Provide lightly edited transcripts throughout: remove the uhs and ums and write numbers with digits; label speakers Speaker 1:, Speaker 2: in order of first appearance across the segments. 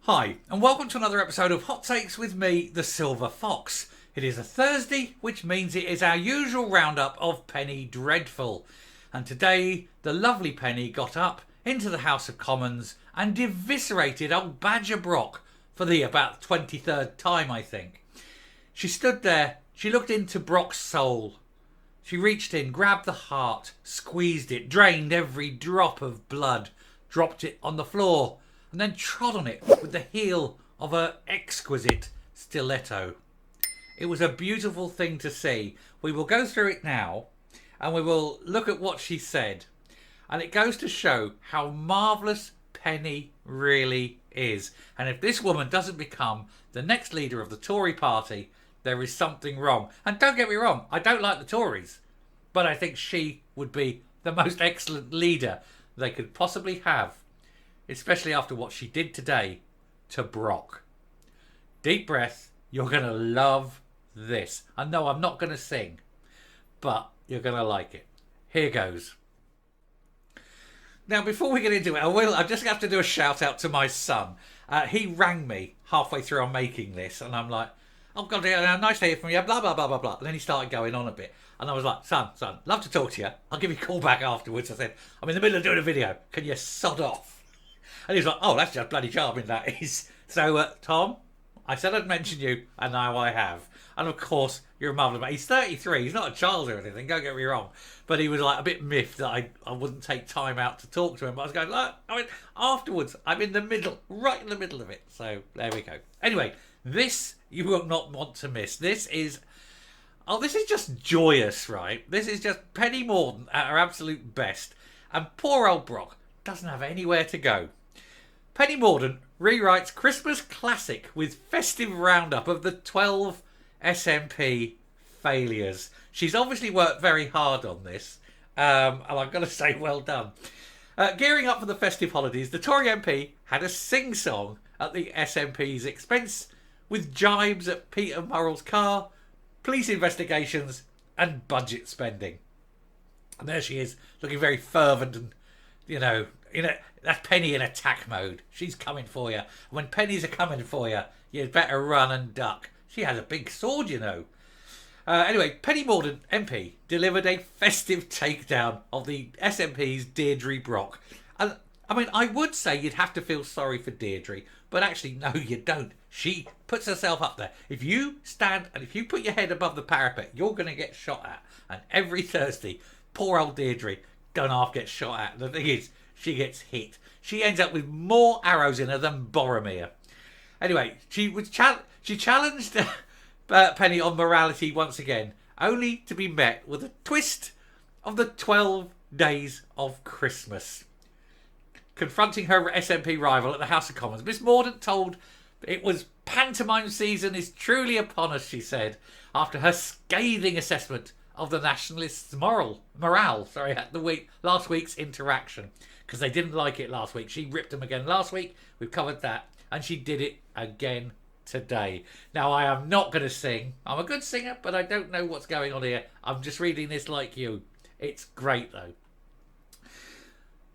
Speaker 1: Hi, and welcome to another episode of Hot Takes with me, the Silver Fox. It is a Thursday, which means it is our usual roundup of Penny Dreadful. And today, the lovely Penny got up into the House of Commons and eviscerated old Badger Brock for the about 23rd time, I think. She stood there, she looked into Brock's soul. She reached in, grabbed the heart, squeezed it, drained every drop of blood, dropped it on the floor, and then trod on it with the heel of her exquisite stiletto. It was a beautiful thing to see. We will go through it now, and we will look at what she said. And it goes to show how marvellous Penny really is. And if this woman doesn't become the next leader of the Tory party, there is something wrong. And don't get me wrong, I don't like the Tories, but I think she would be the most excellent leader they could possibly have, especially after what she did today to Brock. Deep breath, you're going to love this. I know I'm not going to sing, but you're going to like it. Here goes. Now, before we get into it, I just have to do a shout out to my son. He rang me halfway through on making this, and I'm like, oh God, nice to hear from you, blah, blah, blah, blah, blah. And then he started going on a bit. And I was like, son, love to talk to you. I'll give you a call back afterwards. I said, I'm in the middle of doing a video. Can you sod off? And he's like, oh, that's just bloody charming, that is. So, Tom, I said I'd mention you, and now I have. And of course, you're a marvellous man. He's 33. He's not a child or anything, don't get me wrong. But he was like a bit miffed that I wouldn't take time out to talk to him. But I was going, look, afterwards, I'm in the middle, right in the middle of it. So, there we go. Anyway, this you will not want to miss. This is just joyous, right? This is just Penny Mordaunt at her absolute best. And poor old Brock doesn't have anywhere to go. Penny Mordaunt rewrites Christmas classic with festive roundup of the 12 SNP failures. She's obviously worked very hard on this, and I've got to say well done. Gearing up for the festive holidays, the Tory MP had a sing-song at the SNP's expense with jibes at Peter Murrell's car, police investigations and budget spending. And there she is, looking very fervent and, that's Penny in attack mode. She's coming for you. When pennies are coming for you, you'd better run and duck. She has a big sword, you know. Anyway, Penny Mordaunt MP delivered a festive takedown of the SNP's Deirdre Brock. And I would say you'd have to feel sorry for Deirdre, but actually, no, you don't. She puts herself up there. If you stand and if you put your head above the parapet, you're going to get shot at. And every Thursday, poor old Deirdre don't half get shot at. The thing is, she gets hit. She ends up with more arrows in her than Boromir. Anyway, she challenged Penny on morality once again, only to be met with a twist of the 12 days of Christmas. Confronting her SNP rival at the House of Commons, Miss Mordaunt told it was pantomime season is truly upon us, she said, after her scathing assessment of the Nationalists' morale at last week's interaction. Because they didn't like it last week. She ripped them again last week. We've covered that. And she did it again today. Now, I am not going to sing. I'm a good singer, but I don't know what's going on here. I'm just reading this like you. It's great, though.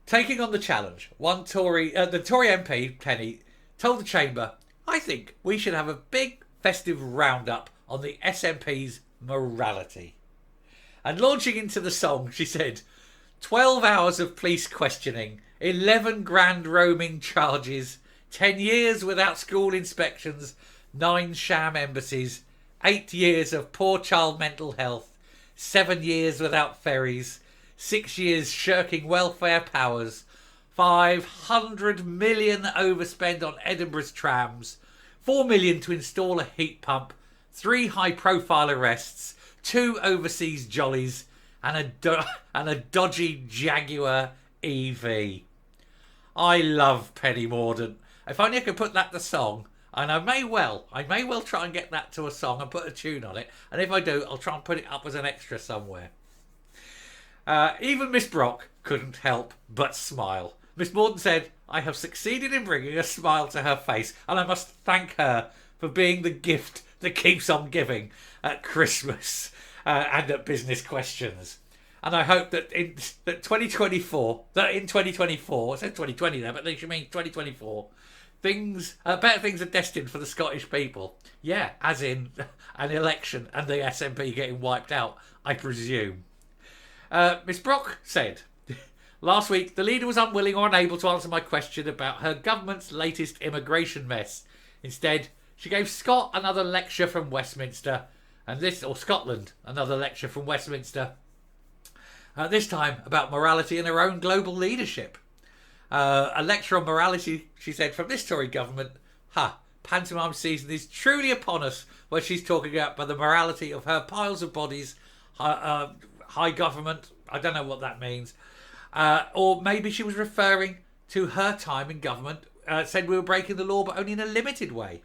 Speaker 1: Taking on the challenge, the Tory MP, Penny, told the Chamber, I think we should have a big festive roundup on the SNP's morality. And launching into the song, she said, 12 hours of police questioning, 11 grand roaming charges, 10 years without school inspections, 9 sham embassies, 8 years of poor child mental health, 7 years without ferries, 6 years shirking welfare powers, 500 million overspend on Edinburgh's trams, 4 million to install a heat pump, 3 high-profile arrests, 2 overseas jollies, and a dodgy Jaguar EV. I love Penny Mordaunt. If only I could put that to song, and I may well try and get that to a song and put a tune on it. And if I do, I'll try and put it up as an extra somewhere. Even Miss Brock couldn't help but smile. Miss Mordaunt said, I have succeeded in bringing a smile to her face, and I must thank her for being the gift that keeps on giving at Christmas. And at business questions. And I hope that in 2024, I said 2020 there, but they should mean 2024, Better things are destined for the Scottish people. Yeah, as in an election and the SNP getting wiped out, I presume. Miss Brock said, last week the leader was unwilling or unable to answer my question about her government's latest immigration mess. Instead, she gave Scott another lecture from Westminster, Scotland another lecture from Westminster. This time about morality and her own global leadership. A lecture on morality, she said, from this Tory government. Pantomime season is truly upon us, where she's talking about the morality of her piles of bodies, high government. I don't know what that means. Or maybe she was referring to her time in government, said we were breaking the law, but only in a limited way.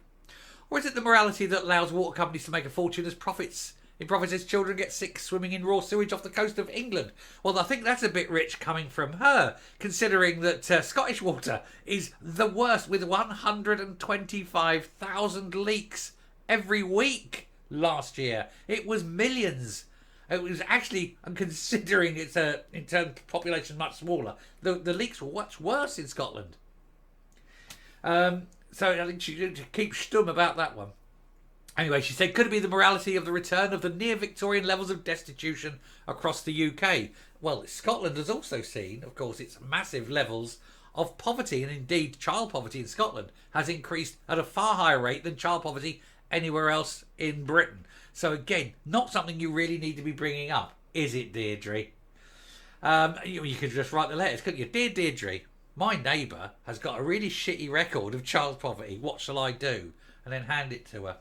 Speaker 1: Or is it the morality that allows water companies to make a fortune as profits as children get sick swimming in raw sewage off the coast of England? Well, I think that's a bit rich coming from her, considering that Scottish water is the worst, with 125,000 leaks every week last year. It was millions. It was actually, and considering it's in terms of population much smaller, the leaks were much worse in Scotland. So I think she did keep stum about that one. Anyway, she said, could it be the morality of the return of the near-Victorian levels of destitution across the UK? Well, Scotland has also seen, of course, its massive levels of poverty, and indeed child poverty in Scotland has increased at a far higher rate than child poverty anywhere else in Britain. So again, not something you really need to be bringing up, is it, Deirdre? You could just write the letters, couldn't you? Dear Deirdre, my neighbour has got a really shitty record of child poverty. What shall I do? And then hand it to her.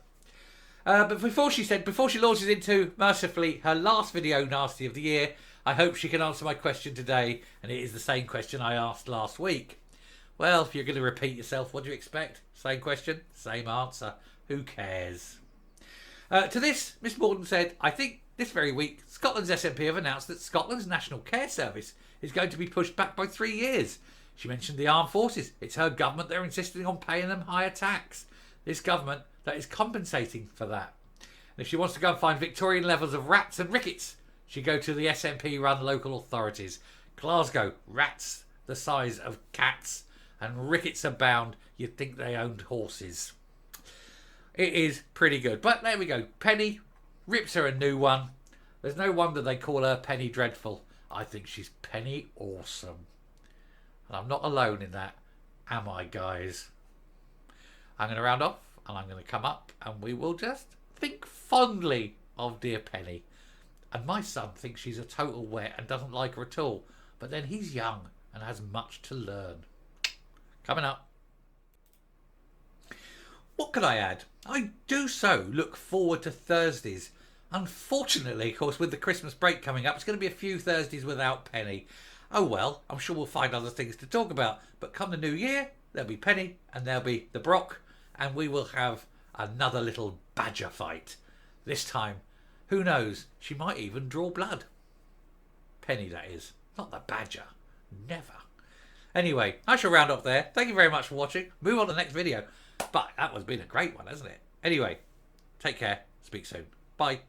Speaker 1: But before she launches into, mercifully, her last video nasty of the year, I hope she can answer my question today, and it is the same question I asked last week. Well, if you're going to repeat yourself, what do you expect? Same question, same answer. Who cares? To this, Miss Morton said, I think this very week, Scotland's SNP have announced that Scotland's National Care Service is going to be pushed back by 3 years. She mentioned the armed forces. It's her government that are insisting on paying them higher tax. This government that is compensating for that. And if she wants to go and find Victorian levels of rats and rickets, she go to the SNP-run local authorities. Glasgow, rats the size of cats, and rickets abound. You'd think they owned horses. It is pretty good. But there we go. Penny rips her a new one. There's no wonder they call her Penny Dreadful. I think she's Penny Awesome. And I'm not alone in that, am I, guys? I'm going to round off, and I'm going to come up, and we will just think fondly of dear Penny. And my son thinks she's a total wet and doesn't like her at all. But then he's young and has much to learn. Coming up. What could I add? I do so look forward to Thursdays. Unfortunately, of course, with the Christmas break coming up, it's going to be a few Thursdays without Penny. Oh well, I'm sure we'll find other things to talk about. But come the new year, there'll be Penny and there'll be the Brock, and we will have another little badger fight. This time, who knows, she might even draw blood. Penny, that is. Not the badger. Never. Anyway, I shall round off there. Thank you very much for watching. Move on to the next video. But that has been a great one, hasn't it? Anyway, take care. Speak soon. Bye.